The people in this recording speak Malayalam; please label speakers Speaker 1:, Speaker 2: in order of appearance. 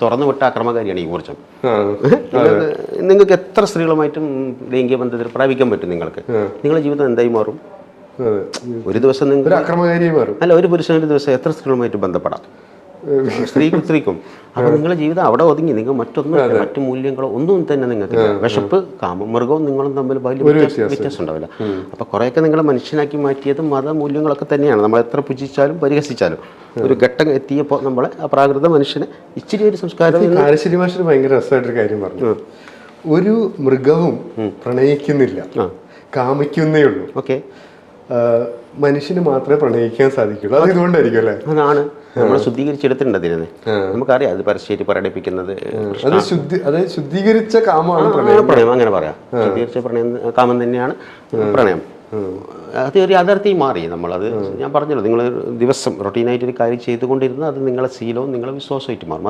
Speaker 1: തുറന്നു വിട്ട അക്രമകാരിയാണ് ഈ ഊർജ്ജം. നിങ്ങൾക്ക് എത്ര സ്ത്രീകളുമായിട്ടും ലൈംഗിക ബന്ധത്തിൽ പ്രാപിക്കാൻ പറ്റും. നിങ്ങളുടെ ജീവിതം എന്തായി മാറും? ഒരു ദിവസം നിങ്ങൾ
Speaker 2: അക്രമകാരിയായി മാറും.
Speaker 1: അല്ല, ഒരു പുരുഷൻ ഒരു ദിവസം എത്ര സ്ത്രീകളുമായിട്ട് ബന്ധപ്പെടാം? സ്ത്രീക്കും. അപ്പൊ നിങ്ങളുടെ ജീവിതം അവിടെ ഒതുങ്ങി. നിങ്ങൾ മറ്റു മൂല്യങ്ങളോ ഒന്നും തന്നെ നിങ്ങൾക്ക് വിശപ്പ്, കാമം, മൃഗവും നിങ്ങളും തമ്മിൽ വലിയ വ്യത്യാസം ഉണ്ടാവില്ല. അപ്പൊ കുറെയൊക്കെ നിങ്ങളെ മനുഷ്യനാക്കി മാറ്റിയത് മതമൂല്യങ്ങളൊക്കെ തന്നെയാണ്. നമ്മൾ എത്ര പുജിച്ചാലും പരിഹസിച്ചാലും ഒരു ഘട്ടം എത്തിയപ്പോൾ നമ്മളെ അപ്രാകൃത മനുഷ്യനെ ഇച്ചിരി ഒരു സംസ്കാരം.
Speaker 2: കാരശ്ശേരി മാസ്റ്റർ ഭയങ്കര രസമായിട്ടൊരു കാര്യം പറഞ്ഞു. ഒരു മൃഗവും പ്രണയിക്കുന്നില്ല, കാമിക്കുന്നേ ഉള്ളൂ.
Speaker 1: ഓക്കെ,
Speaker 2: മനുഷ്യന് മാത്രമേ പ്രണയിക്കാൻ സാധിക്കുള്ളൂ. അത് ഇതുകൊണ്ടായിരിക്കും അല്ലേ?
Speaker 1: അതാണ് നമ്മൾ ശുദ്ധീകരിച്ചെടുത്തിട്ടുണ്ട് അതിനെ. നമുക്കറിയാം അത് പരസ്യമായിട്ട് പ്രകടിപ്പിക്കുന്നത്
Speaker 2: ശുദ്ധീകരിച്ച കാമമാണ്
Speaker 1: പ്രണയം. അങ്ങനെ പറയാം, ശുദ്ധീകരിച്ച പ്രണയം കാമം തന്നെയാണ് പ്രണയം. അത് ഒരു യാഥാർത്ഥ്യം മാറി. നമ്മളത് ഞാൻ പറഞ്ഞല്ലോ, നിങ്ങൾ ദിവസം റൊട്ടീനായിട്ട് ഒരു കാര്യം ചെയ്തുകൊണ്ടിരുന്ന അത് നിങ്ങളെ ശീലവും നിങ്ങളെ വിശ്വാസമായിട്ട് മാറും.